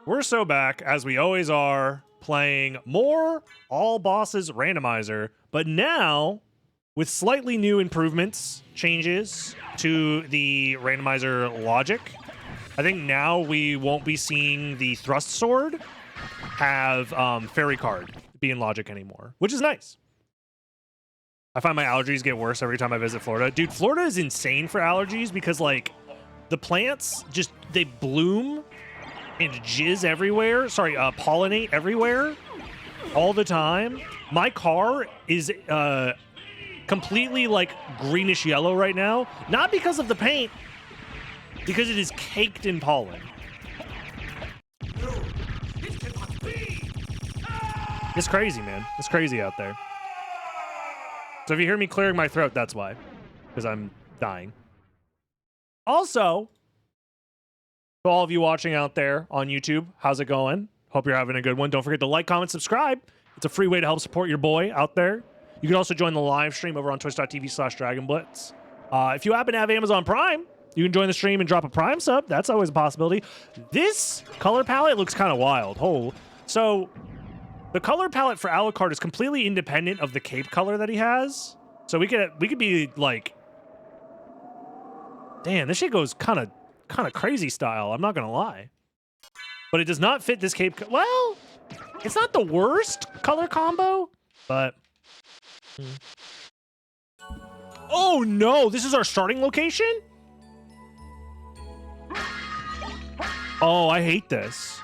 We're so back, as we always are, playing more All Bosses Randomizer, but now with slightly new improvements, changes to the randomizer logic. I think now we won't be seeing the thrust sword have fairy card be in logic anymore, which is nice. I find my allergies get worse every time I visit Florida. Dude, Florida is insane for allergies because, like, the plants just, they bloom and jizz everywhere. Sorry, pollinate everywhere all the time. My car is completely, like, greenish yellow right now. Not because of the paint, because it is caked in pollen. It's crazy, man. It's crazy out there. So if you hear me clearing my throat, that's why. Because I'm dying. Also, to all of you watching out there on YouTube, how's it going? Hope you're having a good one. Don't forget to like, comment, subscribe. It's a free way to help support your boy out there. You can also join the live stream over on twitch.tv/DragonBlitz. If you happen to have Amazon Prime, you can join the stream and drop a Prime sub. That's always a possibility. This color palette looks kind of wild. So the color palette for Alucard is completely independent of the cape color that he has. So we could be like, damn, this shit goes kind of crazy style. I'm not gonna lie, but it does not fit this cape. Well, it's not the worst color combo, but oh no, this is our starting location. Oh, I hate this.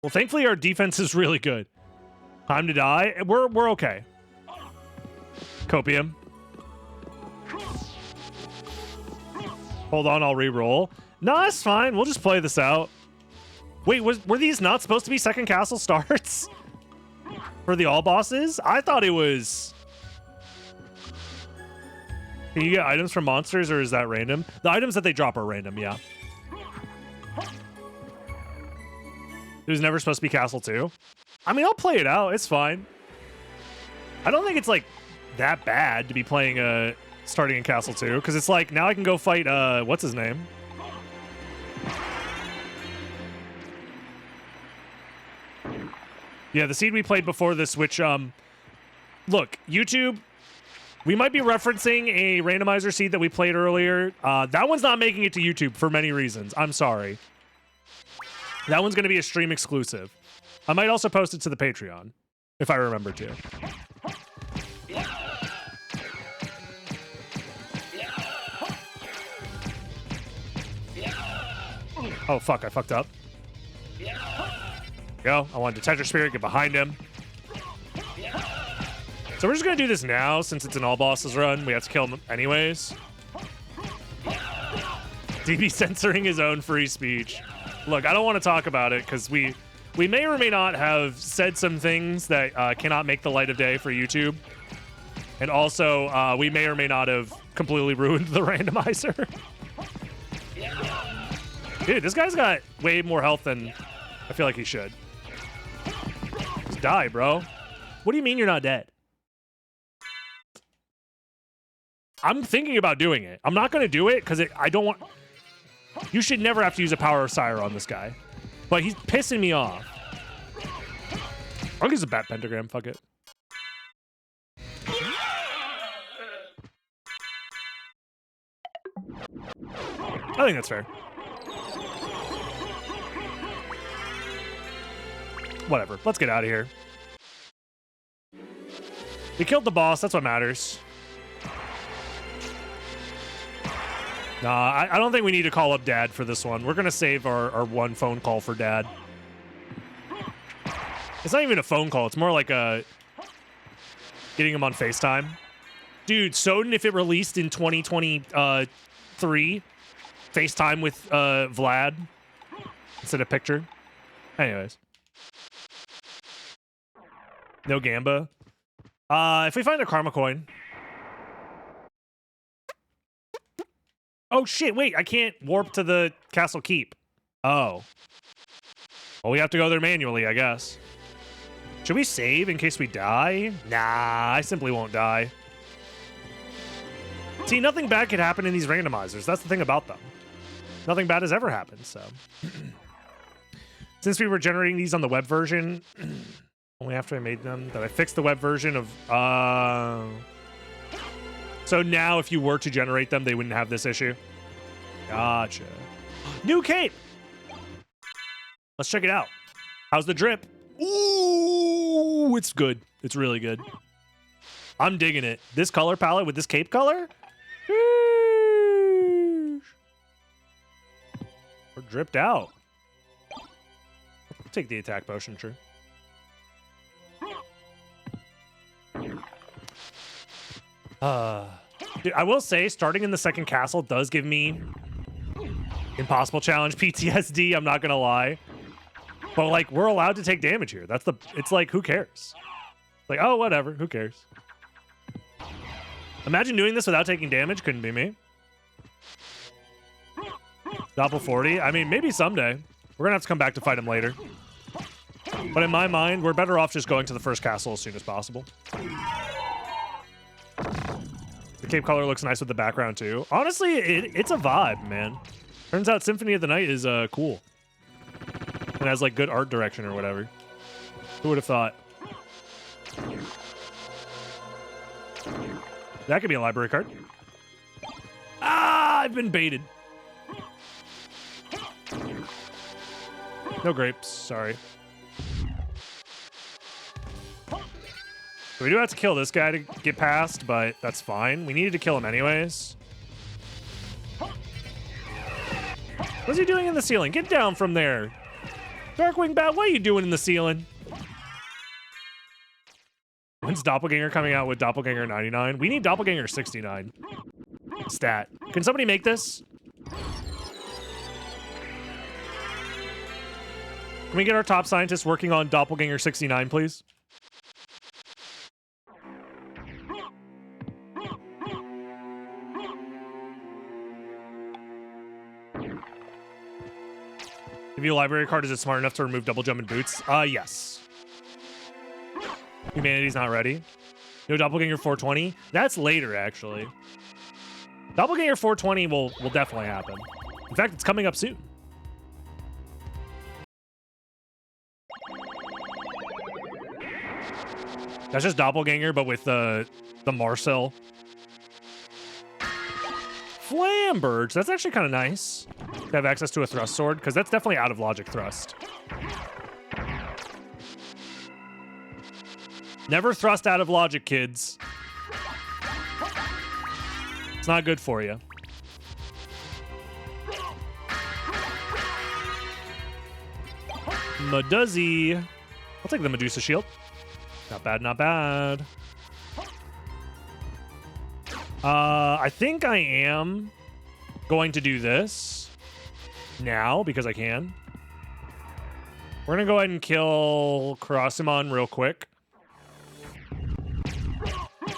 Well, thankfully our defense is really good. Time to die. We're okay. Copium. Hold on, I'll re-roll. No, it's fine. We'll just play this out. Wait, were these not supposed to be second castle starts for the all bosses? I thought it was. Can you get items from monsters, or is that random? The items that they drop are random, yeah. It was never supposed to be Castle 2. I mean, I'll play it out. It's fine. I don't think it's, like, that bad to be playing starting in Castle 2, because it's like, now I can go fight, what's his name? Yeah, the seed we played before this, which, look, YouTube, we might be referencing a randomizer seed that we played earlier. That one's not making it to YouTube for many reasons. I'm sorry. That one's going to be a stream exclusive. I might also post it to the Patreon, if I remember to. Oh, fuck, I fucked up. Go. I want Detector Spirit, get behind him. So we're just going to do this now, since it's an all bosses run. We have to kill him anyways. DB censoring his own free speech. Look, I don't want to talk about it because we may or may not have said some things that cannot make the light of day for YouTube. And also, we may or may not have completely ruined the randomizer. Dude, this guy's got way more health than I feel like he should. Just die, bro. What do you mean you're not dead? I'm thinking about doing it. I'm not going to do it because I don't want... You should never have to use a power of Sire on this guy. But he's pissing me off. I'll use a bat pentagram. Fuck it. I think that's fair. Whatever. Let's get out of here. We killed the boss. That's what matters. Nah, I don't think we need to call up Dad for this one. We're going to save our one phone call for Dad. It's not even a phone call. It's more like getting him on FaceTime. Dude, Soden, if it released in 2023, FaceTime with Vlad instead of picture. Anyways. No Gamba. If we find a Karma coin... Oh, shit, wait, I can't warp to the castle keep. Oh. Well, we have to go there manually, I guess. Should we save in case we die? Nah, I simply won't die. See, nothing bad could happen in these randomizers. That's the thing about them. Nothing bad has ever happened, so. Since we were generating these on the web version, only after I made them, that I fixed the web version of... So now if you were to generate them, they wouldn't have this issue. Gotcha. New cape! Let's check it out. How's the drip? Ooh, it's good. It's really good. I'm digging it. This color palette with this cape color? We're dripped out. I'll take the attack potion, true. Dude, I will say, starting in the second castle does give me impossible challenge PTSD, I'm not gonna lie. But like, we're allowed to take damage here. It's like, who cares? Like, oh, whatever, who cares? Imagine doing this without taking damage, couldn't be me. Doppel 40, I mean, maybe someday. We're gonna have to come back to fight him later. But in my mind, we're better off just going to the first castle as soon as possible. The cape color looks nice with the background too. Honestly, it's a vibe, man. Turns out Symphony of the Night is cool. And has like good art direction or whatever. Who would have thought? That could be a library card. Ah, I've been baited. No grapes, sorry. So we do have to kill this guy to get past, but that's fine. We needed to kill him anyways. What's he doing in the ceiling? Get down from there. Darkwing Bat, what are you doing in the ceiling? When's Doppelganger coming out with Doppelganger 99? We need Doppelganger 69. Stat. Can somebody make this? Can we get our top scientists working on Doppelganger 69, please? Give you a library card, is it smart enough to remove double jump and boots? Yes. Humanity's not ready. No Doppelganger 420? That's later, actually. Doppelganger 420 will definitely happen. In fact, it's coming up soon. That's just Doppelganger, but with the Marcel. Flambirds, that's actually kind of nice to have access to a thrust sword, because that's definitely out of logic thrust. Never thrust out of logic, kids. It's not good for you. Meduzy. I'll take the Medusa shield. Not bad, not bad. I think I am going to do this now because I can. We're gonna go ahead and kill Karasimon real quick.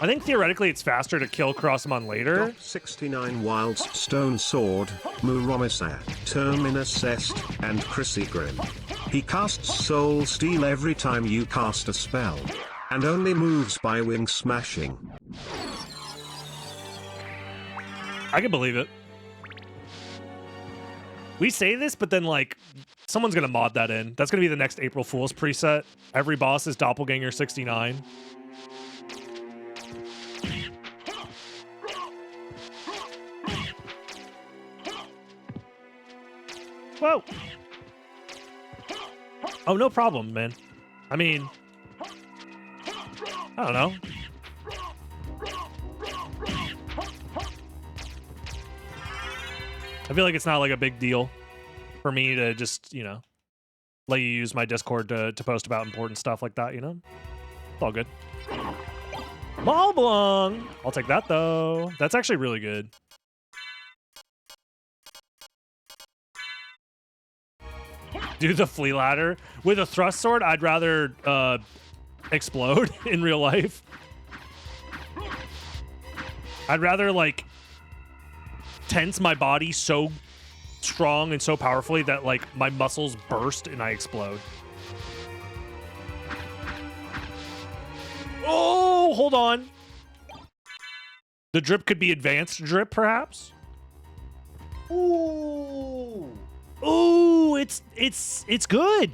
I think theoretically it's faster to kill Karasimon later. 69 Wild's Stone Sword, Muromisat, Terminus Est, and Chrysegrim. He casts Soul Steal every time you cast a spell, and only moves by wing smashing. I can believe it. We say this, but then, like, someone's gonna mod that in. That's gonna be the next April Fool's preset. Every boss is Doppelganger 69. Whoa! Oh, no problem, man. I mean, I don't know. I feel like it's not like a big deal for me to just, you know, let you use my Discord to post about important stuff like that, you know? It's all good. Malblung! I'll take that, though. That's actually really good. Do the flea ladder. With a thrust sword, I'd rather explode in real life. I'd rather, like, tense my body so strong and so powerfully that, like, my muscles burst and I explode. Oh, hold on. The drip could be advanced drip, perhaps. Ooh. Ooh, it's good.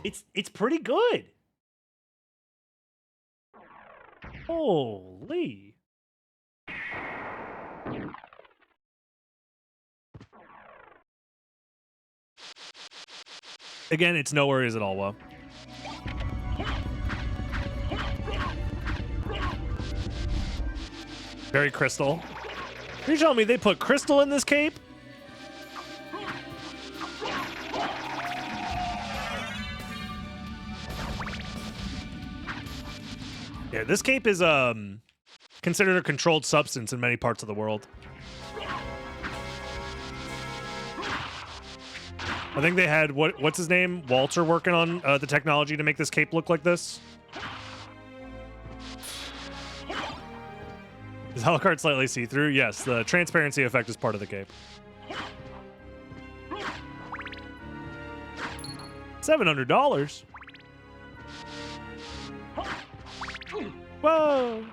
It's pretty good. Holy. Again, it's no worries at all, Wo. Very crystal. You're telling me they put crystal in this cape? Yeah, this cape is considered a controlled substance in many parts of the world. I think they had what's his name? Walter working on the technology to make this cape look like this. Is Alucard slightly see-through? Yes, the transparency effect is part of the cape. $700. Whoa.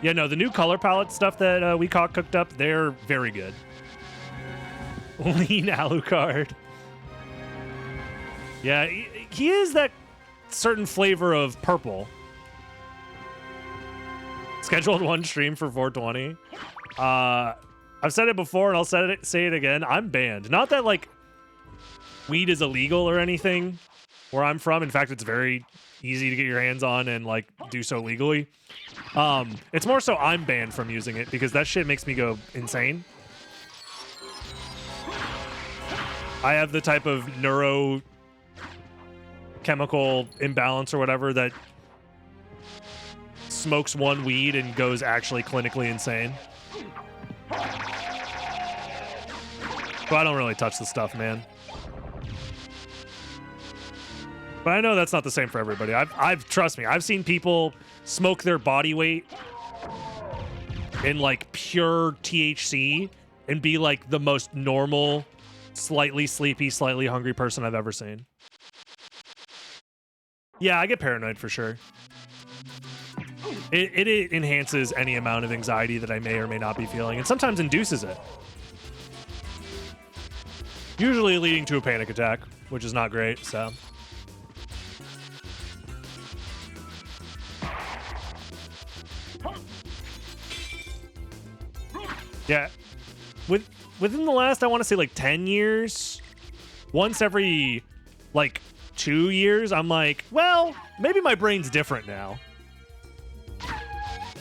Yeah, no, the new color palette stuff that we cooked up, they're very good. Lean Alucard. Yeah, he is that certain flavor of purple. Scheduled one stream for 420. I've said it before and I'll say it again. I'm banned. Not that, like, weed is illegal or anything where I'm from. In fact, it's very easy to get your hands on and, like, do so legally. It's more so I'm banned from using it because that shit makes me go insane. I have the type of neurochemical imbalance or whatever that smokes one weed and goes actually clinically insane. But I don't really touch the stuff, man. But I know that's not the same for everybody. Trust me, I've seen people smoke their body weight in like pure THC and be like the most normal, slightly sleepy, slightly hungry person I've ever seen. Yeah, I get paranoid for sure. It enhances any amount of anxiety that I may or may not be feeling, and sometimes induces it. Usually leading to a panic attack, which is not great, so. Yeah. Within the last, I want to say, like, 10 years, once every, like, 2 years, I'm like, well, maybe my brain's different now.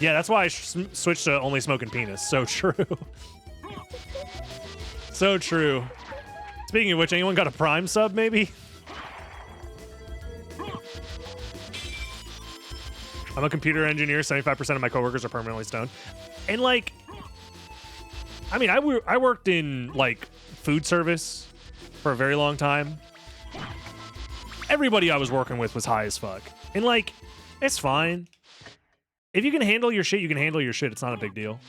Yeah, that's why I switched to only smoking penis. So true. So true. Speaking of which, anyone got a Prime sub, maybe? I'm a computer engineer. 75% of my coworkers are permanently stoned. And, like, I mean, I worked in, like, food service for a very long time. Everybody I was working with was high as fuck. And, like, it's fine. If you can handle your shit, you can handle your shit. It's not a big deal.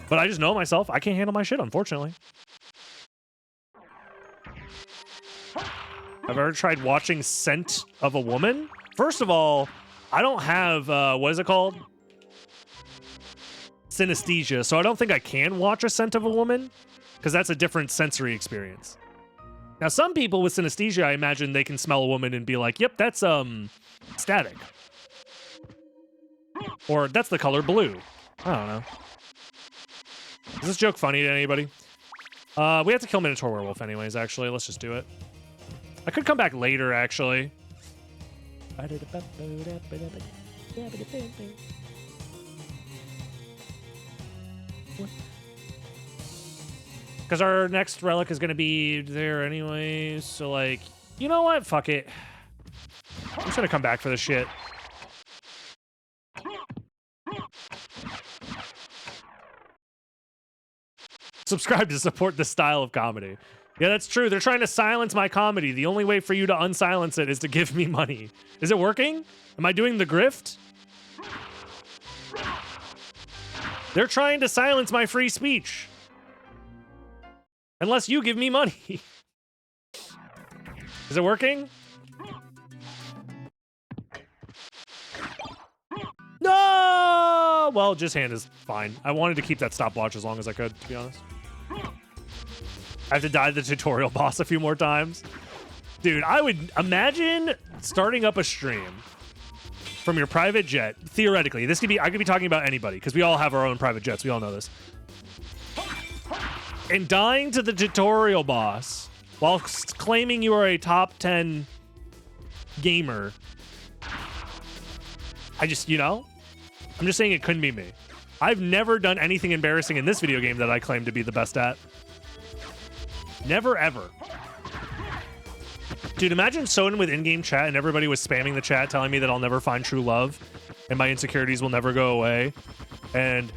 But I just know myself. I can't handle my shit, unfortunately. I've ever tried watching Scent of a Woman. First of all, I don't have, what is it called? Synesthesia. So I don't think I can watch a Scent of a Woman because that's a different sensory experience. Now, some people with synesthesia, I imagine they can smell a woman and be like, yep, that's, static. Or that's the color blue. I don't know. Is this joke funny to anybody? We have to kill Minotaur Werewolf anyways, actually. Let's just do it. I could come back later, actually. Because our next relic is going to be there anyways. So, like, you know what? Fuck it. I'm just going to come back for this shit. Subscribe to support this style of comedy. Yeah, that's true. They're trying to silence my comedy. The only way for you to unsilence it is to give me money. Is it working? Am I doing the grift? They're trying to silence my free speech. Unless you give me money. Is it working? No! Well, just hand is fine. I wanted to keep that stopwatch as long as I could, to be honest. I have to die to the tutorial boss a few more times. Dude, I would imagine starting up a stream from your private jet. Theoretically, this could be, I could be talking about anybody because we all have our own private jets. We all know this. And dying to the tutorial boss while claiming you are a top 10 gamer. I just, you know, I'm just saying it couldn't be me. I've never done anything embarrassing in this video game that I claim to be the best at. Never, ever. Dude, imagine someone with in-game chat and everybody was spamming the chat telling me that I'll never find true love and my insecurities will never go away. And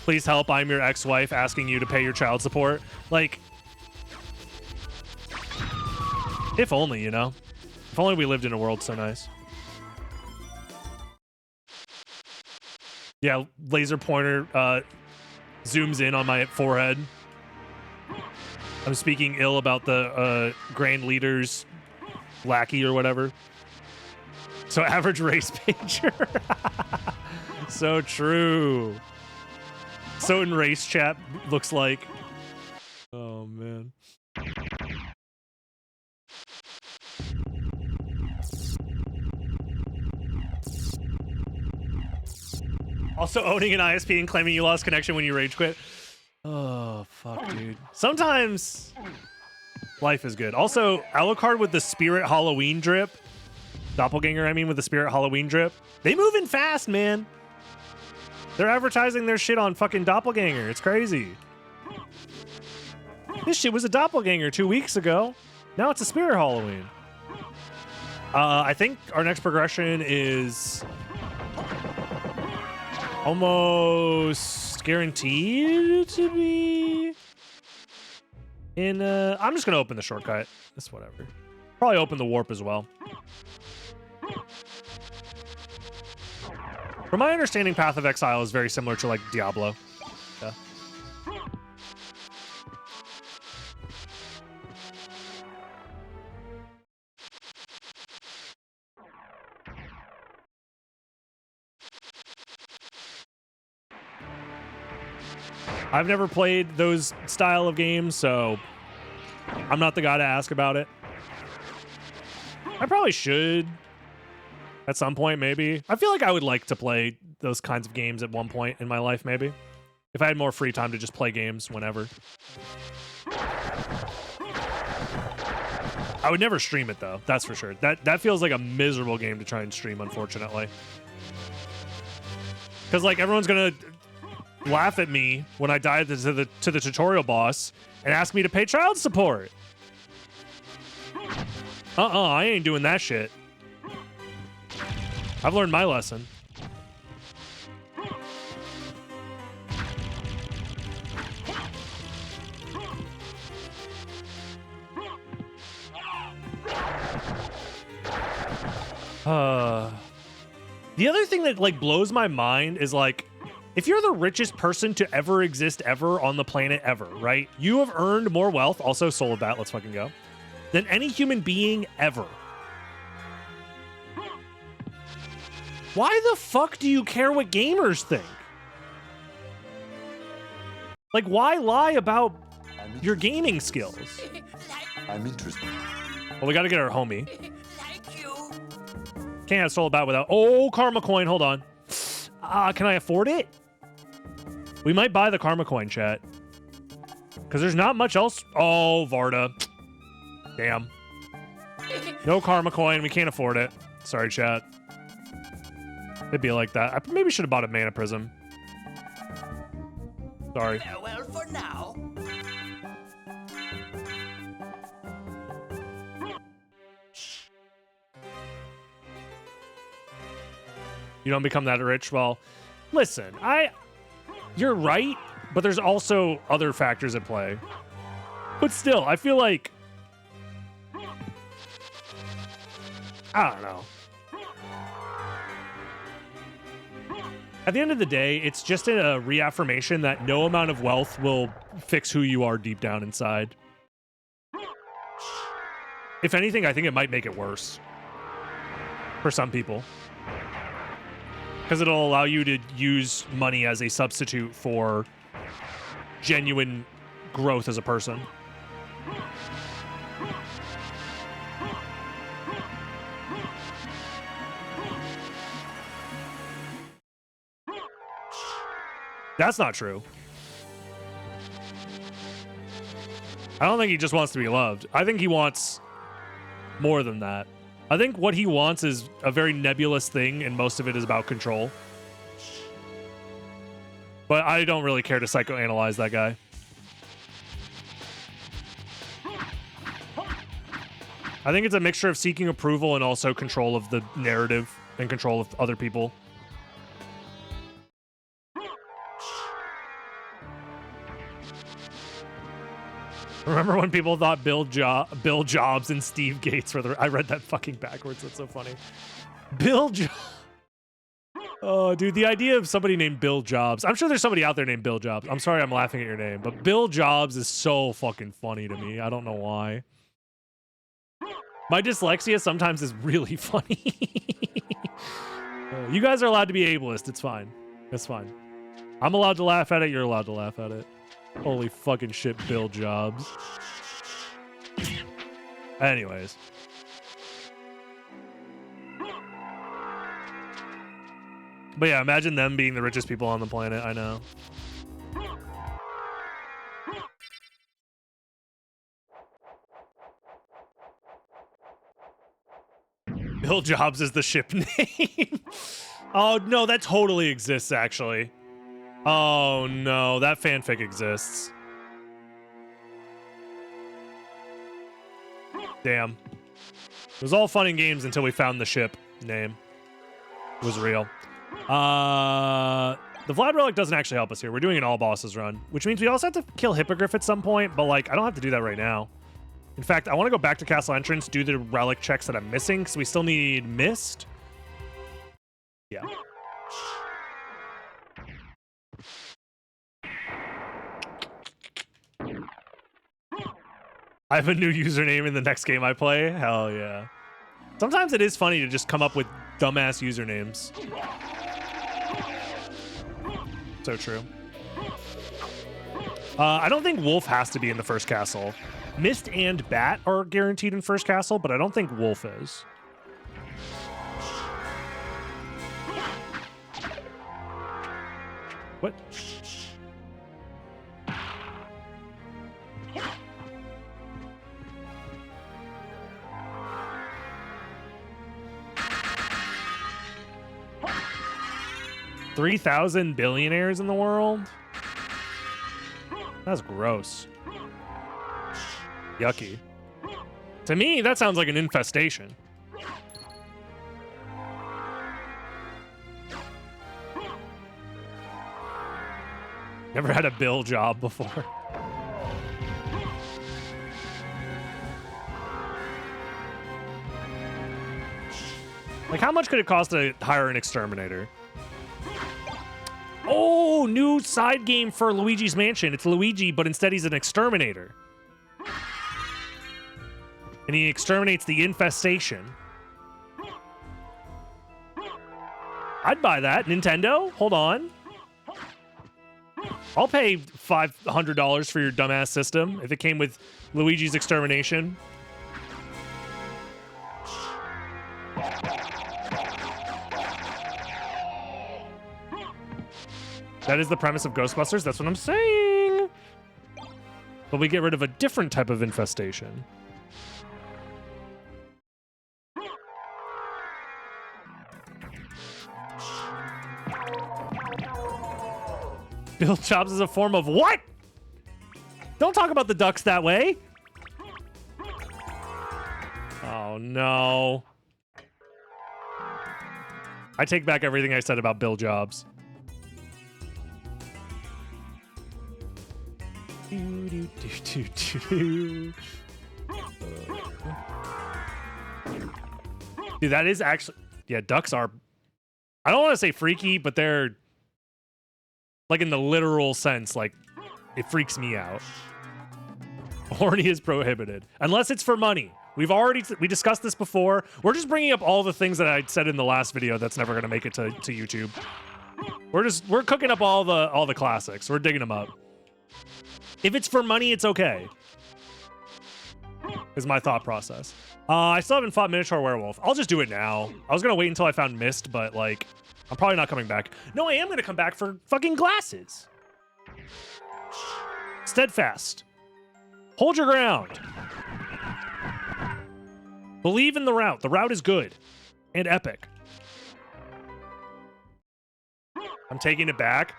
please help, I'm your ex-wife asking you to pay your child support. Like, if only, you know? If only we lived in a world so nice. Yeah, laser pointer zooms in on my forehead. I'm speaking ill about the Grand Leader's lackey or whatever. So average race pager. So true. So in race chat looks like. Oh, man. Also owning an ISP and claiming you lost connection when you rage quit. Oh, fuck, dude. Sometimes life is good. Also, Alucard with the Spirit Halloween drip. Doppelganger, I mean, with the Spirit Halloween drip. They moving fast, man. They're advertising their shit on fucking Doppelganger. It's crazy. This shit was a Doppelganger 2 weeks ago. Now it's a Spirit Halloween. I think our next progression is almost guaranteed to be in I'm just gonna open the shortcut. It's whatever. Probably open the warp as well. From my understanding, Path of Exile is very similar to like Diablo. Yeah. I've never played those style of games, so I'm not the guy to ask about it. I probably should at some point, maybe. I feel like I would like to play those kinds of games at one point in my life, maybe. If I had more free time to just play games whenever. I would never stream it, though. That's for sure. That feels like a miserable game to try and stream, unfortunately. Because, like, everyone's going to laugh at me when I die to the tutorial boss and ask me to pay child support. I ain't doing that shit. I've learned my lesson. The other thing that like blows my mind is like, if you're the richest person to ever exist ever on the planet ever, right? You have earned more wealth, also Soul of Bat, let's fucking go, than any human being ever. Why the fuck do you care what gamers think? Like, why lie about your gaming skills? I'm interested. Well, we gotta get our homie. Can't have Soul of Bat without... Oh, Karma Coin, hold on. Can I afford it? We might buy the Karma Coin, chat. Because there's not much else. Oh, Varda. Damn. No Karma Coin. We can't afford it. Sorry, chat. It'd be like that. I maybe should have bought a Mana Prism. Sorry. Farewell for now. You don't become that rich? Well, listen, you're right, but there's also other factors at play. But still, I feel like, I don't know. At the end of the day, it's just a reaffirmation that no amount of wealth will fix who you are deep down inside. If anything, I think it might make it worse for some people. Because it'll allow you to use money as a substitute for genuine growth as a person. That's not true. I don't think he just wants to be loved. I think he wants more than that. I think what he wants is a very nebulous thing, and most of it is about control. But I don't really care to psychoanalyze that guy. I think it's a mixture of seeking approval and also control of the narrative and control of other people. Remember when people thought Bill Jobs and Steve Gates were the... I read that fucking backwards. That's so funny. Bill Jobs. Oh, dude, the idea of somebody named Bill Jobs. I'm sure there's somebody out there named Bill Jobs. I'm sorry I'm laughing at your name, but Bill Jobs is so fucking funny to me. I don't know why. My dyslexia sometimes is really funny. You guys are allowed to be ableist. It's fine. It's fine. I'm allowed to laugh at it. You're allowed to laugh at it. Holy fucking shit, Bill Jobs. Anyways. But yeah, imagine them being the richest people on the planet. I know. Bill Jobs is the ship name. Oh, no, that totally exists, actually. Oh, no, that fanfic exists. Damn. It was all fun and games until we found the ship name. It was real. The Vlad Relic doesn't actually help us here. We're doing an all bosses run, which means we also have to kill Hippogriff at some point, but like, I don't have to do that right now. In fact, I want to go back to Castle Entrance, do the relic checks that I'm missing, because we still need Mist. Yeah. I have a new username in the next game I play. Hell yeah. Sometimes it is funny to just come up with dumbass usernames. So true. I don't think Wolf has to be in the first castle. Mist and Bat are guaranteed in first castle, but I don't think Wolf is. What? $3,000 billionaires in the world? That's gross. Yucky. To me, that sounds like an infestation. Never had a bill job before. Like, how much could it cost to hire an exterminator? Oh, new side game for Luigi's Mansion. It's Luigi, but instead he's an exterminator. And he exterminates the infestation. I'd buy that. Nintendo, hold on. I'll pay $500 for your dumbass system if it came with Luigi's extermination. That is the premise of Ghostbusters. That's what I'm saying. But we get rid of a different type of infestation. Bill Jobs is a form of what? Don't talk about the ducks that way. Oh, no. I take back everything I said about Bill Jobs. Dude, that is actually... Yeah, ducks are... I don't want to say freaky, but they're Like in the literal sense, like it freaks me out. Horny is prohibited unless it's for money. We discussed this before. We're just bringing up all the things that I said in the last video that's never gonna make it to YouTube. We're cooking up all the classics. We're digging them up. If it's for money, it's okay. Is my thought process. I still haven't fought Minotaur Werewolf. I'll just do it now. I was gonna wait until I found Mist, but like, I'm probably not coming back. No, I am gonna come back for fucking glasses. Steadfast. Hold your ground. Believe in the route. The route is good and epic. I'm taking it back.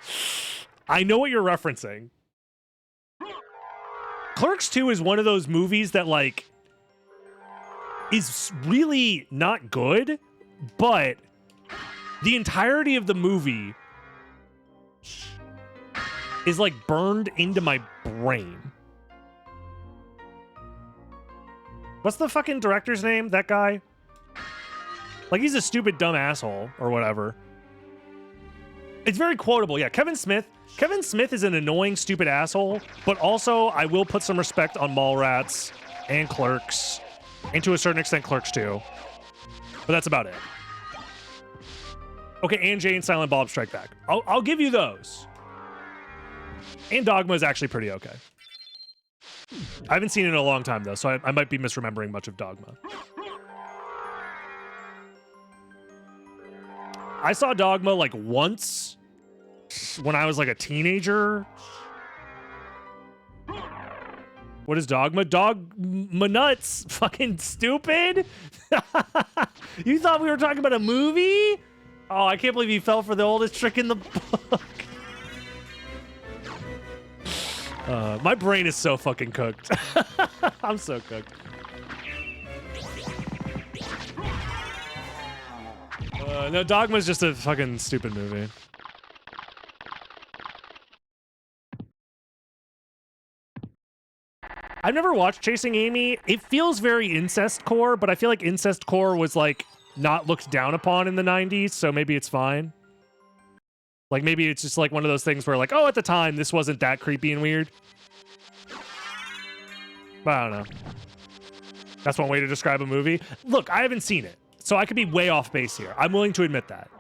I know what you're referencing. Clerks 2 is one of those movies that, like, is really not good, but the entirety of the movie is, like, burned into my brain. What's the fucking director's name? That guy? Like, he's a stupid, dumb asshole or whatever. It's very quotable. Yeah, Kevin Smith. Kevin Smith is an annoying, stupid asshole, but also I will put some respect on Mallrats and Clerks, and to a certain extent Clerks 2. But that's about it. Okay, and Jay and Silent Bob Strike Back. I'll give you those. And Dogma is actually pretty okay. I haven't seen it in a long time, though, so I might be misremembering much of Dogma. I saw Dogma, like, once when I was, like, a teenager. What is Dogma? Dogma nuts. Fucking stupid. You thought we were talking about a movie? Oh, I can't believe you fell for the oldest trick in the book. My brain is so fucking cooked. I'm so cooked. No, Dogma's just a fucking stupid movie. I've never watched Chasing Amy. It feels very incest core, but I feel like incest core was like not looked down upon in the 90s, so maybe it's fine. Like maybe it's just like one of those things where like, oh, at the time this wasn't that creepy and weird. But I don't know. That's one way to describe a movie. Look, I haven't seen it, so I could be way off base here. I'm willing to admit that.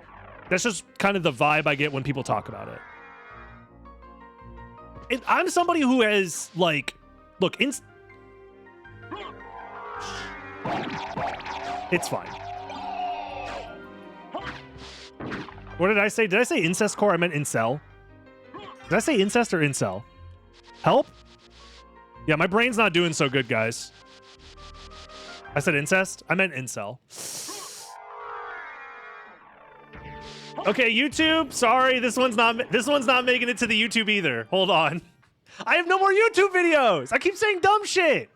That's just kind of the vibe I get when people talk about it. And I'm somebody who has like, look, it's fine. What did I say? Did I say incest core? I meant incel. Did I say incest or incel? Help? Yeah, my brain's not doing so good, guys. I said incest? I meant incel. Okay, YouTube. Sorry, this one's not making it to the YouTube either. Hold on. I have no more YouTube videos. I keep saying dumb shit.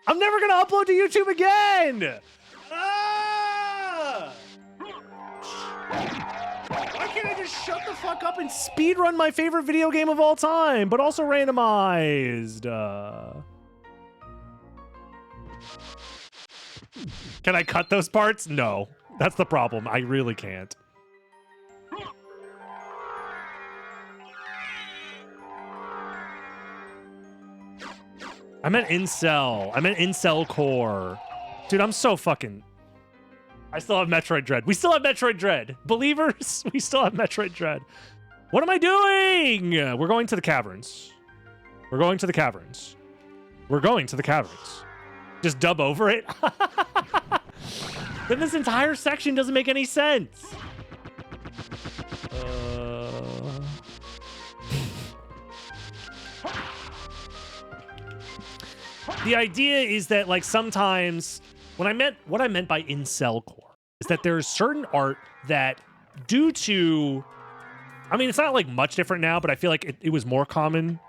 I'm never gonna upload to YouTube again. Ah! Why can't I just shut the fuck up and speedrun my favorite video game of all time, but also randomized? Can I cut those parts? No. That's the problem. I really can't. I meant incel. I meant incel core. Dude, I'm so fucking... I still have Metroid Dread. We still have Metroid Dread. Believers, we still have Metroid Dread. What am I doing? We're going to the caverns. We're going to the caverns. We're going to the caverns. Just dub over it? Then this entire section doesn't make any sense. The idea is that, like, sometimes what I meant by incel core is that there's certain art that, due to, I mean, it's not like much different now, but I feel like it was more common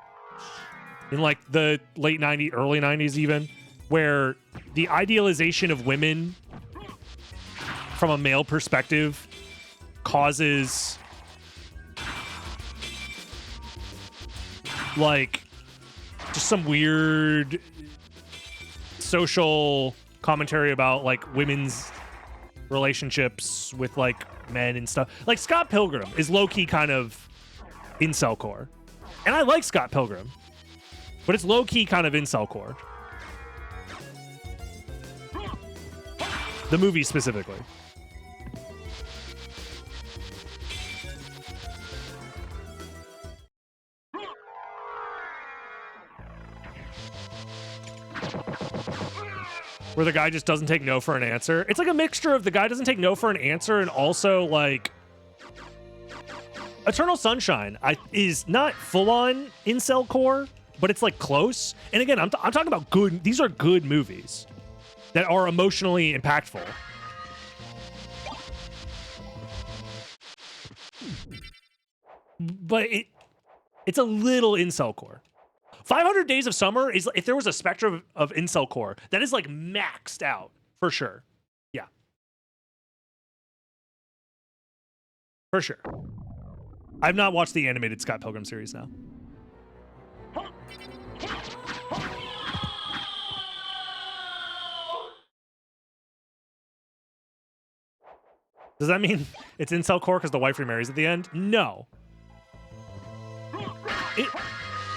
in like the late 90s, early 90s even, where the idealization of women from a male perspective causes like just some weird social commentary about like women's relationships with like men and stuff. Like Scott Pilgrim is low-key kind of incelcore. And I like Scott Pilgrim, but it's low-key kind of incelcore. The movie specifically. Where the guy just doesn't take no for an answer. It's like a mixture of the guy doesn't take no for an answer and also like Eternal Sunshine is not full-on incelcore, but it's like close. And again, I'm talking about good. These are good movies that are emotionally impactful. But it's a little incelcore. 500 Days of Summer is, if there was a spectrum of incelcore, that is like maxed out for sure. Yeah. For sure. I've not watched the animated Scott Pilgrim series now. Does that mean it's incelcore because the wife remarries at the end? No.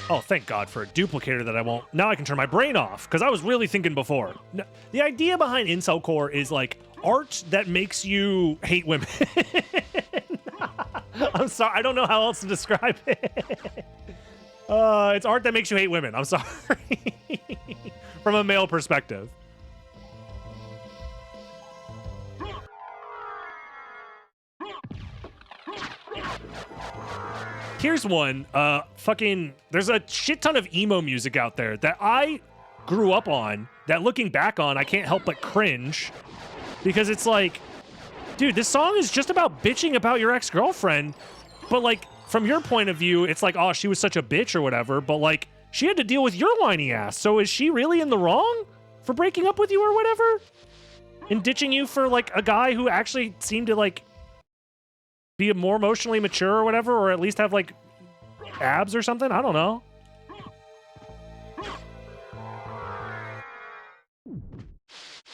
Oh, thank God for a duplicator that I won't. Now I can turn my brain off because I was really thinking before. No, the idea behind incelcore is like art that makes you hate women. I'm sorry. I don't know how else to describe it. It's art that makes you hate women. I'm sorry. From a male perspective. Here's one. There's a shit ton of emo music out there that I grew up on that looking back on, I can't help but cringe because it's like, dude, this song is just about bitching about your ex-girlfriend. But like, from your point of view, it's like, oh, she was such a bitch or whatever. But like, she had to deal with your whiny ass. So is she really in the wrong for breaking up with you or whatever? And ditching you for like a guy who actually seemed to like be more emotionally mature or whatever, or at least have like abs or something? I don't know.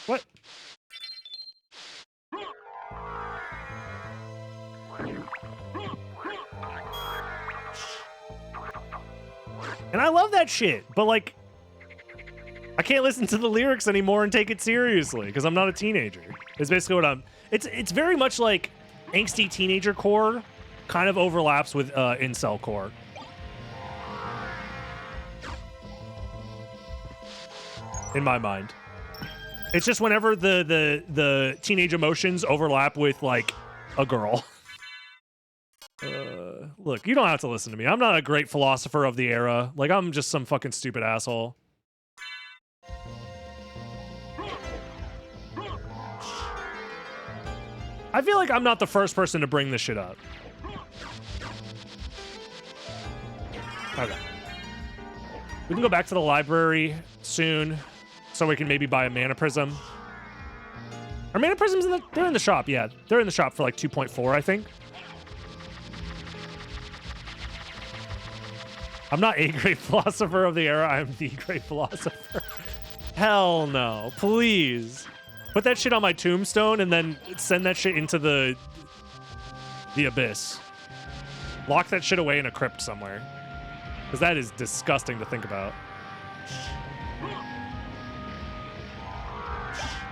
What? And I love that shit, but like, I can't listen to the lyrics anymore and take it seriously because I'm not a teenager. It's basically what I'm. It's very much like angsty teenager core kind of overlaps with incel core. In my mind. It's just whenever the teenage emotions overlap with like a girl. Look, you don't have to listen to me. I'm not a great philosopher of the era. Like, I'm just some fucking stupid asshole. I feel like I'm not the first person to bring this shit up. Okay. We can go back to the library soon so we can maybe buy a mana prism. Are mana prisms they're in the shop, yeah. They're in the shop for like 2.4, I think. I'm not a great philosopher of the era. I'm the great philosopher. Hell no. Please. Put that shit on my tombstone and then send that shit into the abyss. Lock that shit away in a crypt somewhere. Because that is disgusting to think about.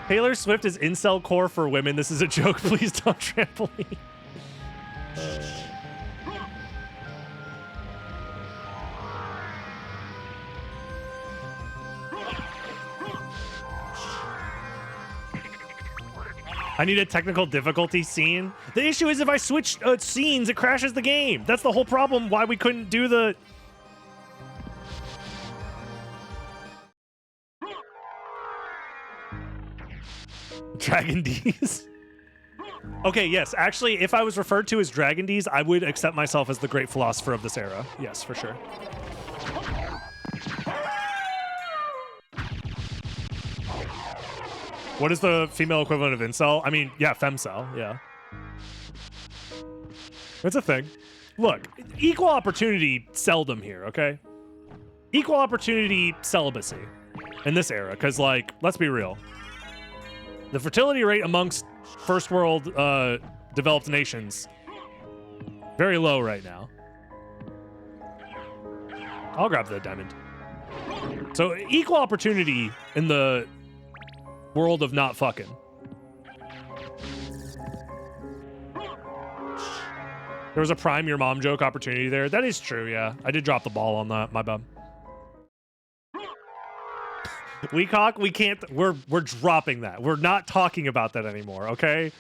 Taylor Swift is incel core for women. This is a joke. Please don't trample me. I need a technical difficulty scene. The issue is if I switch scenes, it crashes the game. That's the whole problem why we couldn't do the... Dragon D's. Okay, yes. Actually, if I was referred to as Dragon D's, I would accept myself as the great philosopher of this era. Yes, for sure. What is the female equivalent of incel? I mean, yeah, femcel, yeah. That's a thing. Look, equal opportunity seldom here, okay? Equal opportunity celibacy in this era, because, like, let's be real. The fertility rate amongst first world developed nations, very low right now. I'll grab the diamond. So equal opportunity in the world of not fucking. There was a prime your mom joke opportunity there. That is true, yeah. I did drop the ball on that. My bad. Weakhawk, we can't. We're dropping that. We're not talking about that anymore, okay?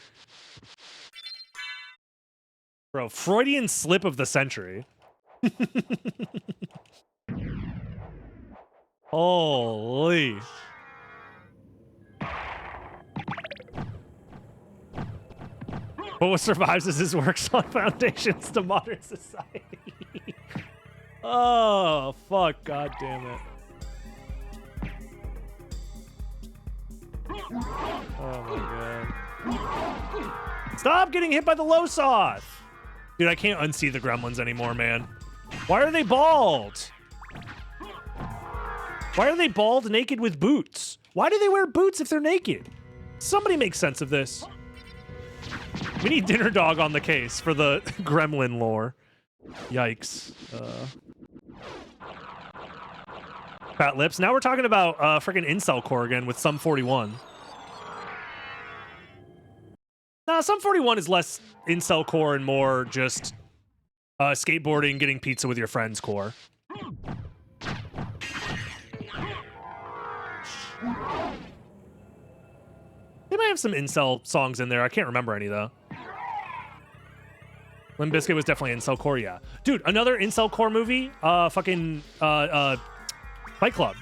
Bro, Freudian slip of the century. Holy. But what survives is his works on foundations to modern society. Oh, fuck. God damn it. Oh my god. Stop getting hit by the Losoth! Dude, I can't unsee the gremlins anymore, man. Why are they bald? Why are they bald naked with boots? Why do they wear boots if they're naked? Somebody make sense of this. We need Dinner Dog on the case for the gremlin lore. Yikes. Fat lips. Now we're talking about freaking incelcore again with Sum 41. Nah, Sum 41 is less incelcore and more just skateboarding, getting pizza with your friends core. They might have some incel songs in there. I can't remember any though. Limp Bizkit was definitely incelcore, yeah. Dude, another incelcore movie, Fight Club.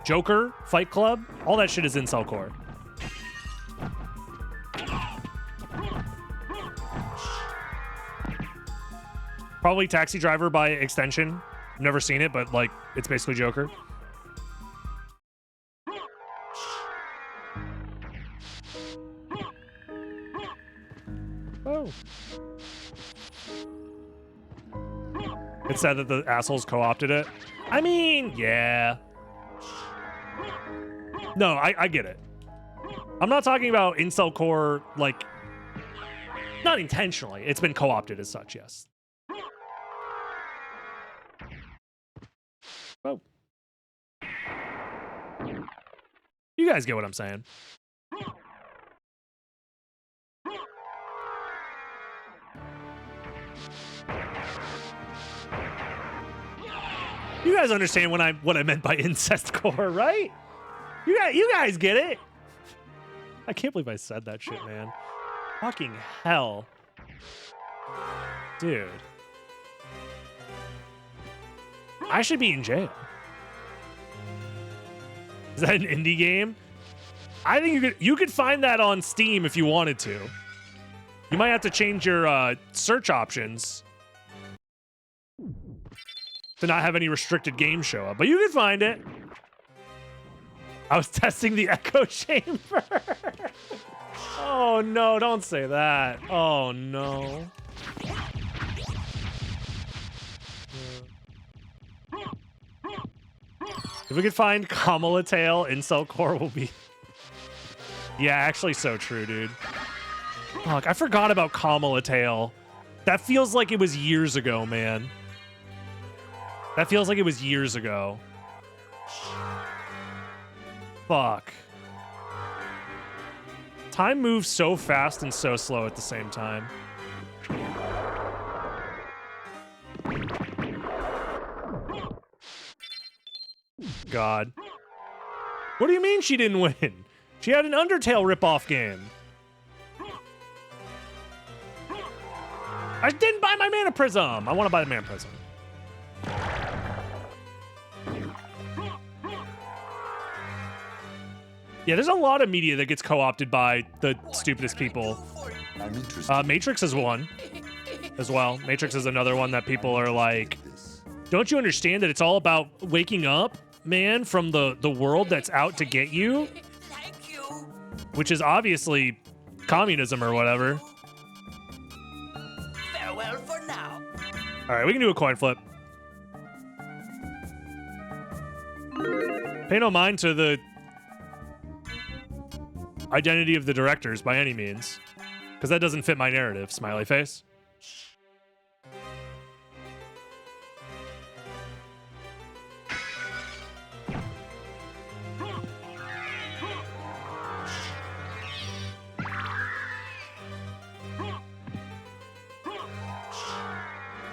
Joker, Fight Club, all that shit is incelcore. Probably Taxi Driver by extension. I've never seen it, but like, it's basically Joker. Oh. It's sad that the assholes co-opted it. I mean, yeah. No, I get it. I'm not talking about incelcore, like, not intentionally. It's been co-opted as such, yes. Oh. You guys get what I'm saying. You guys understand what I meant by incest core, right? You guys get it. I can't believe I said that shit, man. Fucking hell. Dude. I should be in jail. Is that an indie game? I think you could find that on Steam if you wanted to. You might have to change your search options to not have any restricted games show up, but you can find it. I was testing the echo chamber. Oh no, don't say that. Oh no. If we could find Kamala Tail, incelcore will be... Yeah, actually so true, dude. Fuck, I forgot about Kamala Tail. That feels like it was years ago, man. That feels like it was years ago. Fuck. Time moves so fast and so slow at the same time. God. What do you mean she didn't win? She had an Undertale ripoff game. I didn't buy my Mana Prism. I want to buy the Mana Prism. Yeah, there's a lot of media that gets co-opted by the stupidest people. I'm interested. Matrix is one as well. Matrix is another one that people are like, don't you understand that it's all about waking up, man, from the world that's out to get you? Thank you. Which is obviously communism or whatever. Farewell for now. All right, we can do a coin flip. Pay no mind to the identity of the directors by any means, because that doesn't fit my narrative, smiley face.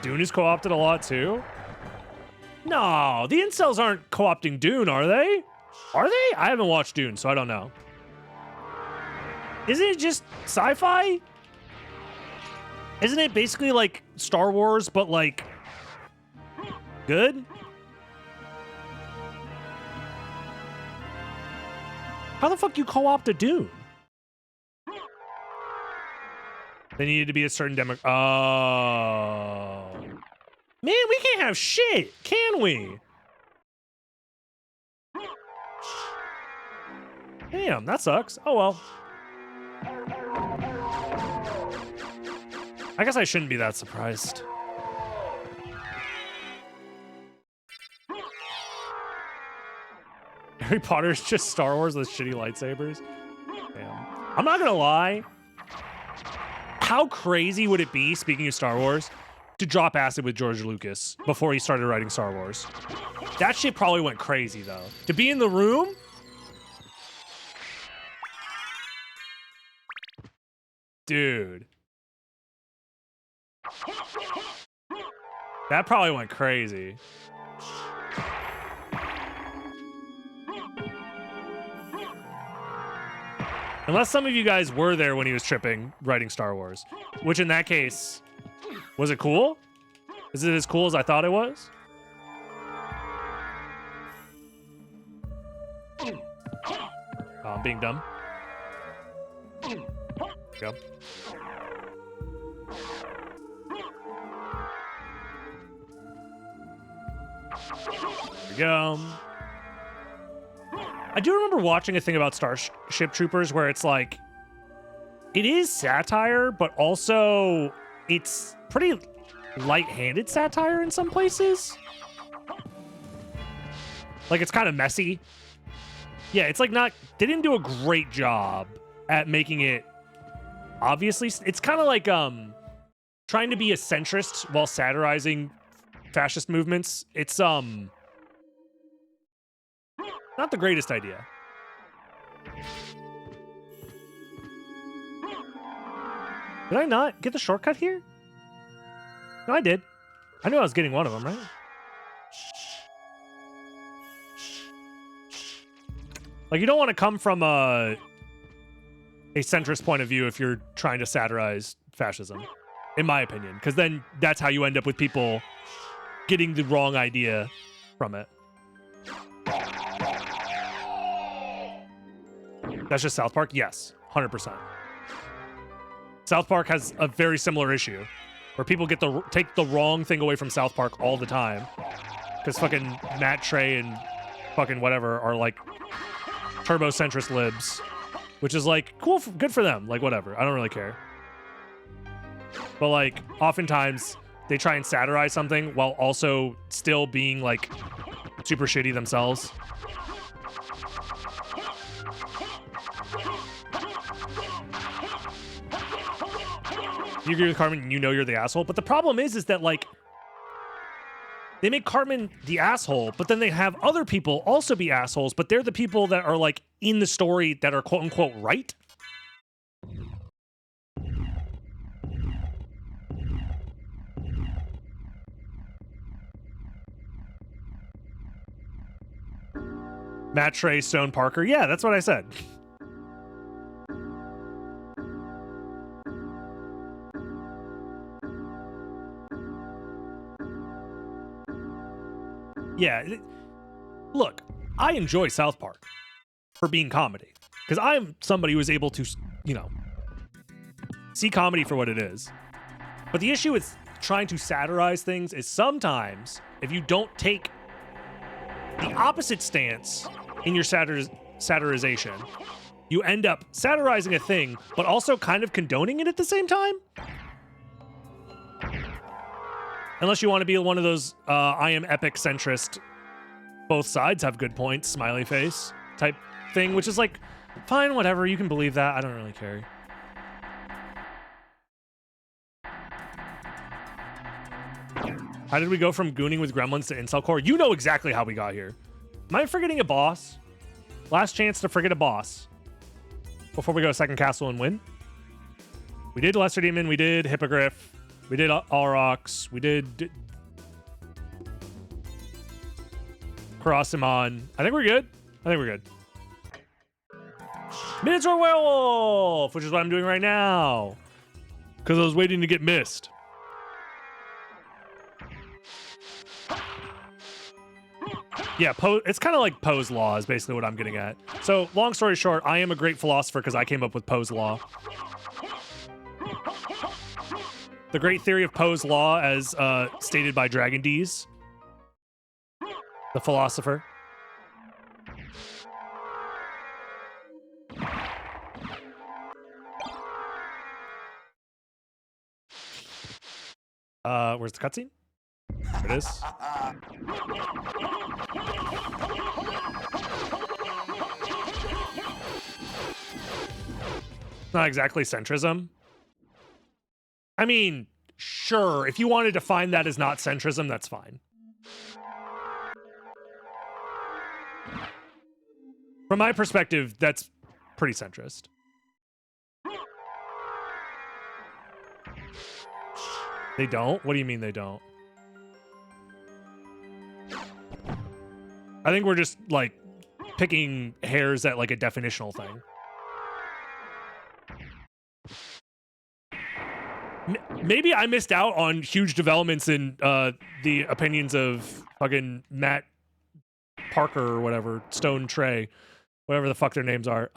Dune is co-opted a lot too? No, the incels aren't co-opting Dune, are they? Are they? I haven't watched Dune, so I don't know. Isn't it just sci-fi? Isn't it basically like Star Wars, but like good? How the fuck you co-opt a Dune? They needed to be a certain demo. Oh. Man, we can't have shit, can we? Damn, that sucks. Oh well. I guess I shouldn't be that surprised. Harry Potter's just Star Wars with shitty lightsabers. Damn. I'm not gonna lie. How crazy would it be, speaking of Star Wars, to drop acid with George Lucas before he started writing Star Wars? That shit probably went crazy, though. To be in the room? Dude. That probably went crazy. Unless some of you guys were there when he was tripping writing Star Wars. Which in that case, was it cool? Is it as cool as I thought it was? Oh, I'm being dumb. Go. There we go. I do remember watching a thing about Starship Troopers where it's like, it is satire, but also it's pretty light-handed satire in some places. Like, it's kind of messy. Yeah, it's like not, they didn't do a great job at making it, obviously, it's kind of like trying to be a centrist while satirizing fascist movements. It's not the greatest idea. Did I not get the shortcut here? No, I did. I knew I was getting one of them, right? Like, you don't want to come from a centrist point of view if you're trying to satirize fascism, in my opinion, because then that's how you end up with people getting the wrong idea from it. That's just South Park? Yes, 100%. South Park has a very similar issue where people take the wrong thing away from South Park all the time because fucking Matt, Trey, and fucking whatever are like turbo-centrist libs, which is like, cool, good for them. Like, whatever. I don't really care. But like, oftentimes they try and satirize something while also still being like super shitty themselves. You agree with Cartman, you know you're the asshole. But the problem is that, like, they make Cartman the asshole, but then they have other people also be assholes, but they're the people that are, like, in the story that are quote-unquote right. Matt, Trey, Stone, Parker. Yeah, that's what I said. Yeah, look, I enjoy South Park for being comedy because I'm somebody who is able to, you know, see comedy for what it is. But the issue with trying to satirize things is sometimes if you don't take the opposite stance in your satirization, you end up satirizing a thing, but also kind of condoning it at the same time. Unless you want to be one of those I am epic centrist, both sides have good points, smiley face type thing, which is like, fine, whatever, you can believe that. I don't really care. How did we go from gooning with gremlins to incelcore? You know exactly how we got here. Am I forgetting a boss? Last chance to forget a boss before we go second castle and win. We did Lesser Demon, we did Hippogriff. We did Aurochs. We did Karasimon. I think we're good. Minotaur Werewolf, which is what I'm doing right now. Because I was waiting to get missed. Yeah, it's kind of like Poe's Law is basically what I'm getting at. So, long story short, I am a great philosopher because I came up with Poe's Law. The great theory of Poe's Law as stated by Dragon D's, the philosopher. Where's the cutscene? There it is. Not exactly centrism. I mean, sure, if you wanted to find that as not centrism, that's fine. From my perspective, that's pretty centrist. They don't? What do you mean they don't? I think we're just, like, picking hairs at, like, a definitional thing. Maybe I missed out on huge developments in the opinions of fucking Matt Parker or whatever, Stone Trey, whatever the fuck their names are.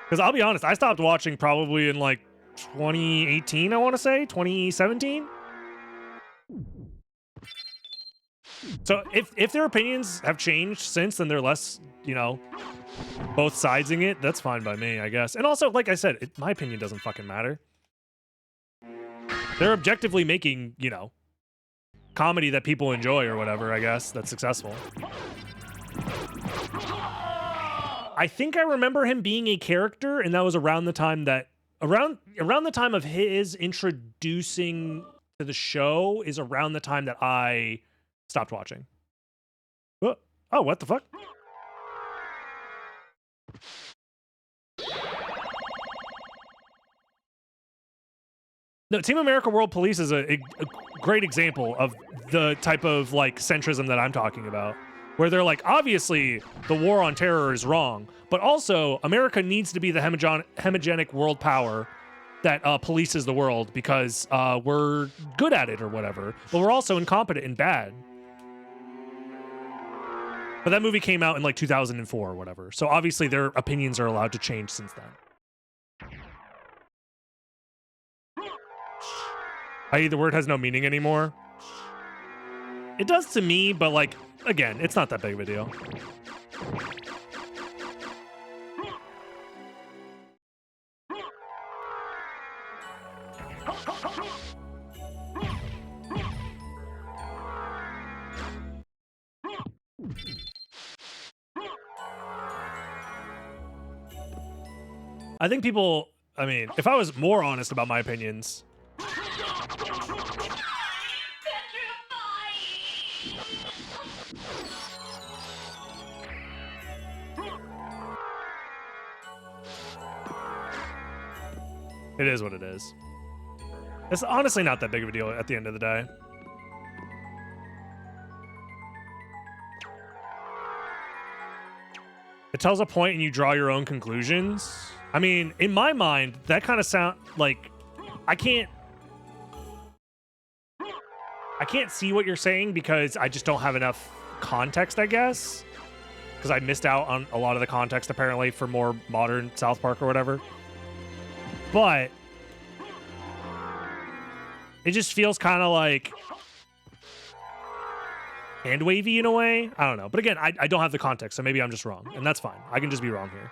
Because I'll be honest, I stopped watching probably in like 2018, I want to say, 2017. So if their opinions have changed since, then they're less, you know, both sidesing it, that's fine by me, I guess. And also, like I said, my opinion doesn't fucking matter. They're objectively making, you know, comedy that people enjoy or whatever, I guess, that's successful. I think I remember him being a character, and that was around the time that around the time of his introducing to the show is around the time that I stopped watching. Oh, what the fuck? No, Team America World Police is a great example of the type of like centrism that I'm talking about. Where they're like, obviously, the war on terror is wrong, but also America needs to be the homogenic world power that polices the world because we're good at it or whatever, but we're also incompetent and bad. But that movie came out in like 2004 or whatever, so obviously their opinions are allowed to change since then. I.e., the word has no meaning anymore. It does to me, but like, again, it's not that big of a deal. I think people, I mean, if I was more honest about my opinions, it is what it is. It's honestly not that big of a deal at the end of the day. It tells a point and you draw your own conclusions. I mean, in my mind, that kind of sound like I can't see what you're saying because I just don't have enough context, I guess. Because I missed out on a lot of the context apparently for more modern South Park or whatever. But it just feels kind of like hand wavy in a way. I don't know. But again, I don't have the context, so maybe I'm just wrong. And that's fine. I can just be wrong here.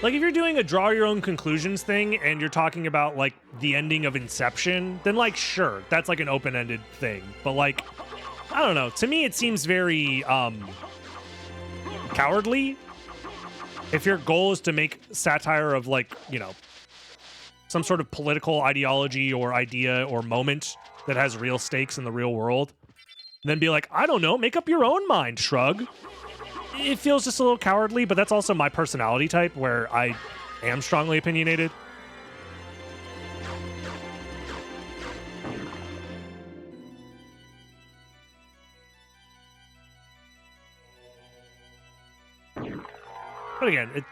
Like, if you're doing a draw your own conclusions thing and you're talking about, like, the ending of Inception, then, like, sure, that's, like, an open-ended thing. But, like, I don't know. To me, it seems very cowardly. If your goal is to make satire of, like, you know, some sort of political ideology or idea or moment that has real stakes in the real world, and then be like, I don't know, make up your own mind, shrug. It feels just a little cowardly, but that's also my personality type, where I am strongly opinionated. But again, it's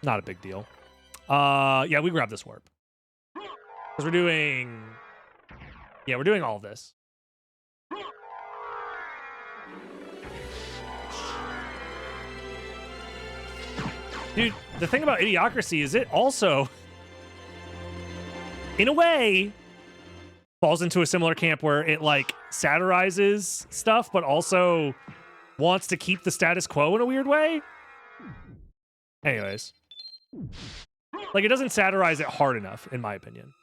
not a big deal. Yeah, we grab this warp. Because we're doing... Yeah, we're doing all of this. Dude, the thing about Idiocracy is it also, in a way, falls into a similar camp where it, like, satirizes stuff, but also wants to keep the status quo in a weird way. Anyways. Like, it doesn't satirize it hard enough, in my opinion,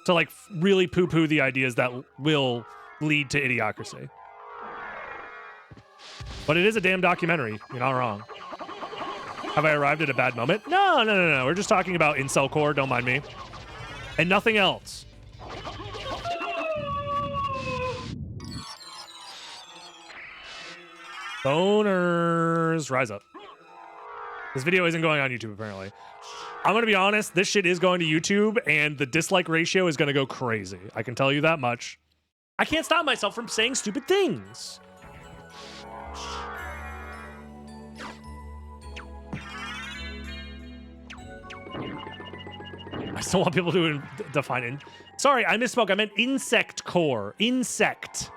to, like, really poo-poo the ideas that will lead to Idiocracy. But it is a damn documentary. You're not wrong. Have I arrived at a bad moment? No. We're just talking about incelcore, don't mind me. And nothing else. Boners. Rise up. This video isn't going on YouTube, apparently. I'm going to be honest, this shit is going to YouTube, and the dislike ratio is going to go crazy. I can tell you that much. I can't stop myself from saying stupid things. I still want people to define it. Sorry, I misspoke. I meant insect core. Insect.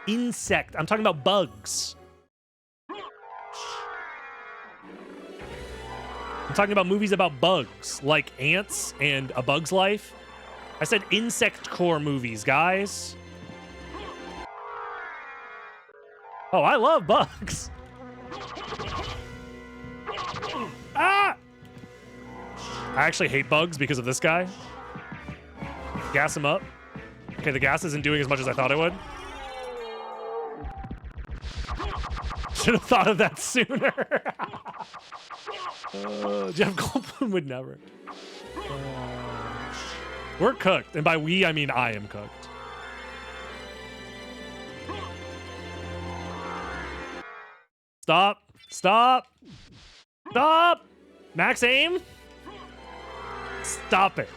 Insect. I'm talking about bugs. I'm talking about movies about bugs, like Ants and A Bug's Life. I said insect core movies, guys. Oh, I love bugs. Ah! I actually hate bugs because of this guy. Gas him up. Okay, the gas isn't doing as much as I thought it would. Should have thought of that sooner. Jeff Goldblum would never. We're cooked. And by we, I mean I am cooked. Stop. Stop. Stop. Max aim. Stop it.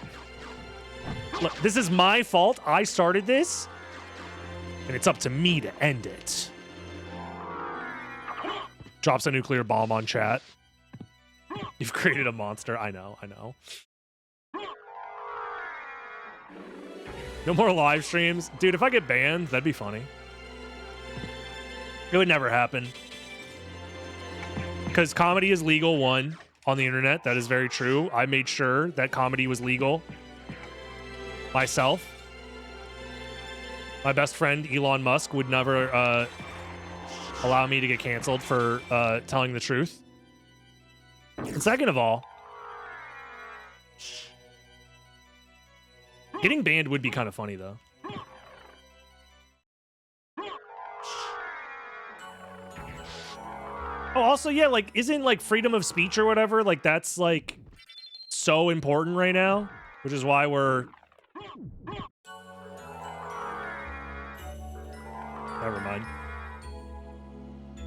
Look, this is my fault. I started this. And it's up to me to end it. Drops a nuclear bomb on chat. You've created a monster. I know. No more live streams. Dude, if I get banned, that'd be funny. It would never happen. Because comedy is legal, one, on the internet. That is very true. I made sure that comedy was legal. Myself. My best friend, Elon Musk, would never allow me to get canceled for telling the truth. And second of all, getting banned would be kind of funny, though. Oh, also, yeah, like, isn't, like, freedom of speech or whatever, like, that's, like, so important right now, which is why we're... Never mind.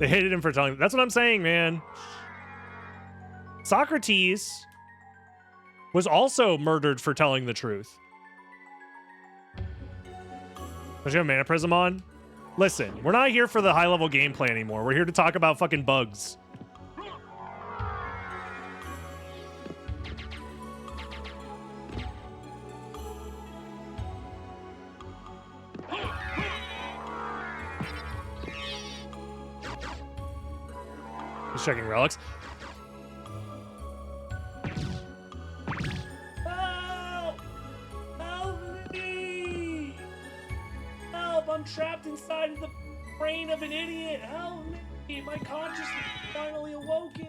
They hated him for telling... That's what I'm saying, man. Socrates was also murdered for telling the truth. Does you have Mana Prism on? Listen, we're not here for the high-level gameplay anymore. We're here to talk about fucking bugs. Just checking relics. Help! Help me! Help! I'm trapped inside of the brain of an idiot. Help me! My consciousness finally awoken.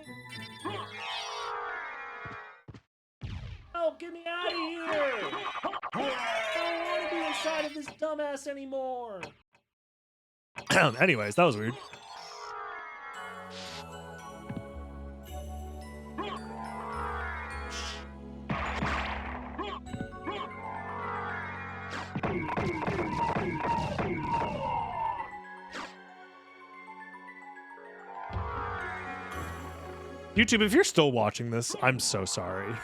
Help! Get me out of here! I don't want to be inside of this dumbass anymore. Anyways, that was weird. YouTube, if you're still watching this, I'm so sorry.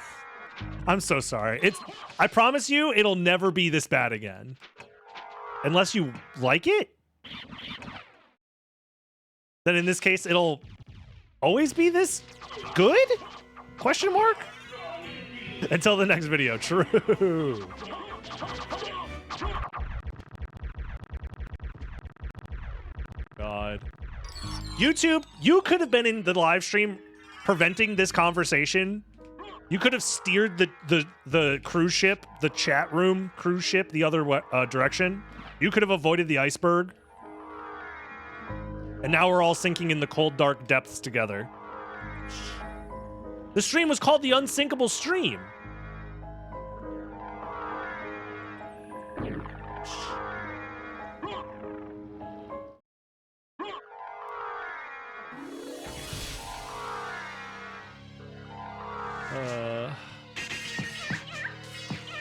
I'm so sorry. I promise you, it'll never be this bad again. Unless you like it. Then in this case, it'll always be this good? Question mark? Until the next video. True. God. YouTube, you could have been in the live stream preventing this conversation. You could have steered the cruise ship, the chat room cruise ship, the other direction. You could have avoided the iceberg. And now we're all sinking in the cold, dark depths together. The stream was called the Unsinkable Stream.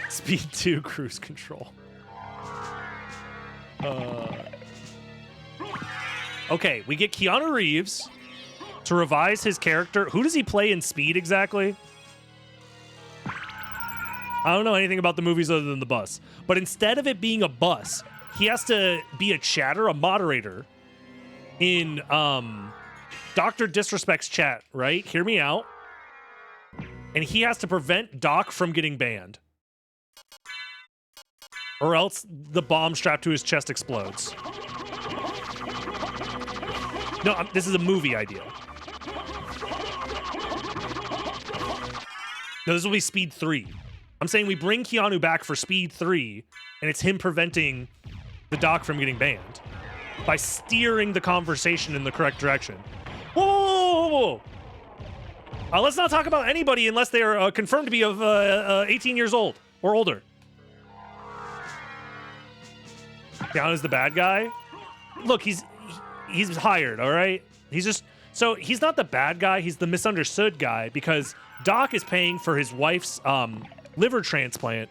Speed 2 cruise control. Okay, we get Keanu Reeves to revise his character. Who does he play in Speed exactly? I don't know anything about the movies other than the bus. But instead of it being a bus, he has to be a chatter, a moderator in Dr. Disrespect's chat, right? Hear me out. And he has to prevent Doc from getting banned. Or else the bomb strapped to his chest explodes. No, this is a movie idea. No, this will be Speed 3. I'm saying we bring Keanu back for Speed 3, and it's him preventing the Doc from getting banned by steering the conversation in the correct direction. Whoa, whoa, whoa, whoa. Let's not talk about anybody unless they are confirmed to be of 18 years old or older. Keanu's the bad guy. Look, he's hired, all right? So he's not the bad guy, he's the misunderstood guy because Doc is paying for his wife's liver transplant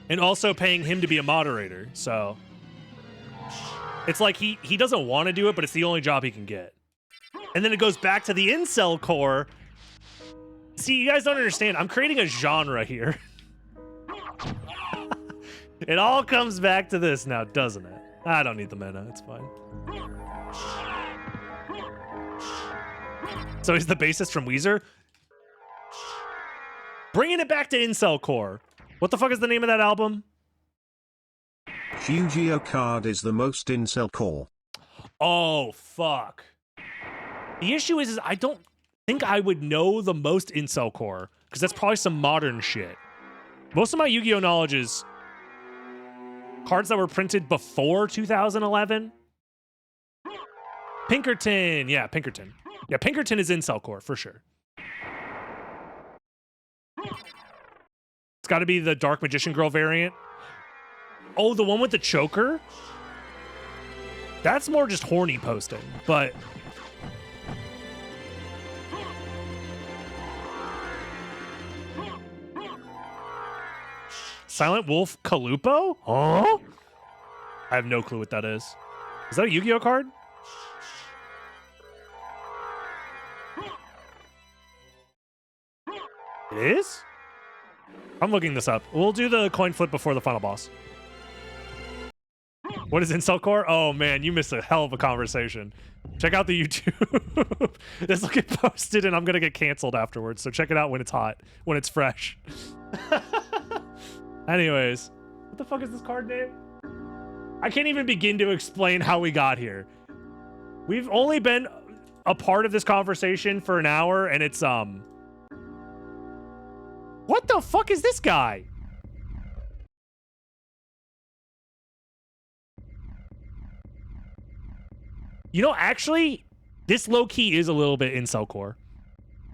and also paying him to be a moderator. So it's like he doesn't want to do it, but it's the only job he can get. And then it goes back to the incel core. See, you guys don't understand. I'm creating a genre here. It all comes back to this now, doesn't it? I don't need the mana. It's fine. So he's the bassist from Weezer? Bringing it back to incelcore. What the fuck is the name of that album? Alucard is the most incelcore. Oh, fuck. The issue is I don't think I would know the most incelcore, because that's probably some modern shit. Most of my Yu-Gi-Oh! Knowledge is cards that were printed before 2011. Pinkerton. Yeah, Pinkerton. Yeah, Pinkerton is incelcore, for sure. It's got to be the Dark Magician Girl variant. Oh, the one with the choker? That's more just horny posting, but... Silent Wolf Kalupo? Huh? I have no clue what that is. Is that a Yu-Gi-Oh card? It is? I'm looking this up. We'll do the coin flip before the final boss. What is incelcore? Oh man, you missed a hell of a conversation. Check out the YouTube. This will get posted and I'm gonna get canceled afterwards, so check it out when it's hot, when it's fresh. Anyways, what the fuck is this card name? I can't even begin to explain how we got here. We've only been a part of this conversation for an hour, and it's, what the fuck is this guy? You know, actually, this low-key is a little bit incelcore.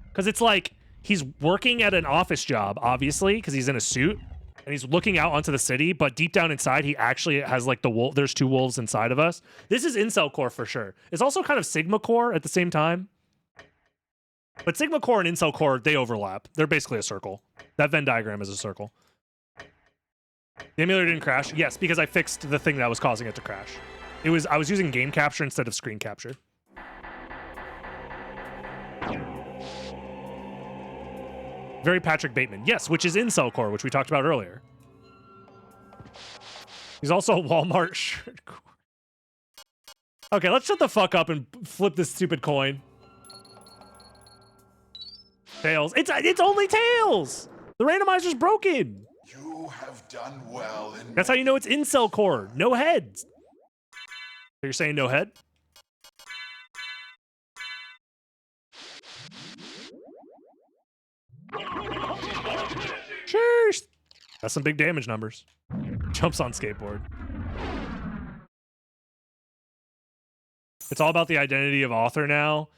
Because it's like, he's working at an office job, obviously, because he's in a suit. and he's looking out onto the city, but deep down inside, he actually has like the wolf. There's 2 wolves inside of us. This is incelcore for sure. It's also kind of sigma core at the same time. But sigma core and incelcore, they overlap. They're basically a circle. That Venn diagram is a circle. The emulator didn't crash. Yes, because I fixed the thing that was causing it to crash. I was using game capture instead of screen capture. Very Patrick Bateman. Yes, which is incelcore, which we talked about earlier. He's also a Walmart shirt. Okay, let's shut the fuck up and flip this stupid coin. Tails. It's only tails. The randomizer's broken. You have done well in That's how you know it's incelcore. No heads. So you're saying no head? Cheers. That's some big damage numbers. Jumps on skateboard. It's all about the identity of author now.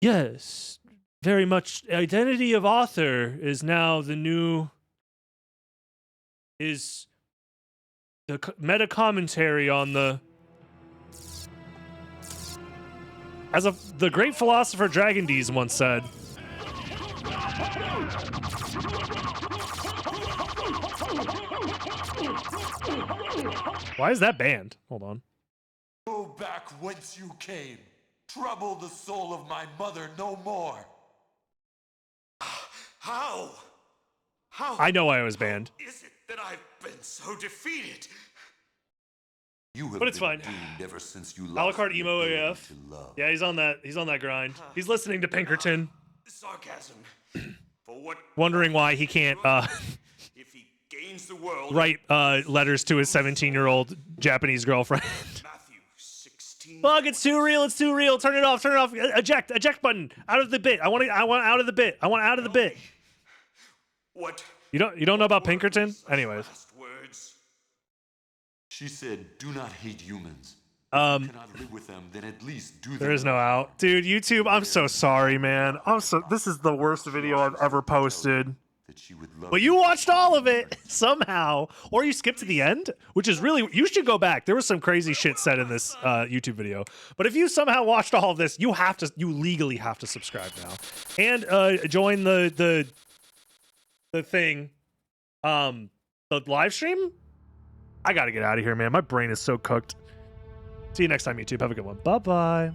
Yes, very much. Identity of author is now the new. Is the meta commentary on the. As the great philosopher Dragon D's once said. Why is that banned? Hold on. Go back whence you came. Trouble the soul of my mother no more. How? I know why it was banned. Is it that I've been so defeated? You have But it's been fine. doomed ever since you lost Alucard the emo ability AF. to love. Yeah, he's on that grind. He's listening to Pinkerton, Sarcasm. For what? wondering why he can't If he gains the world. write letters to his 17-year-old Japanese girlfriend. Matthew 16. Fuck, it's too real. It's too real. Turn it off. Turn it off. Eject button. Out of the bit. I want out of the bit. I want out of the bit. What? You don't know about Pinkerton? Anyways. Last words. She said, "Do not hate humans. If you cannot live with them, then at least do them." There is no out. Dude, YouTube, I'm so sorry, man. This is the worst video I've ever posted. That she would love But you watched all of it somehow. Or you skipped to the end, which is really, you should go back. There was some crazy shit said in this YouTube video. But if you somehow watched all of this, you legally have to subscribe now. And join the thing, the live stream. I gotta get out of here, man. My brain is so cooked. See you next time, YouTube. Have a good one. Bye-bye.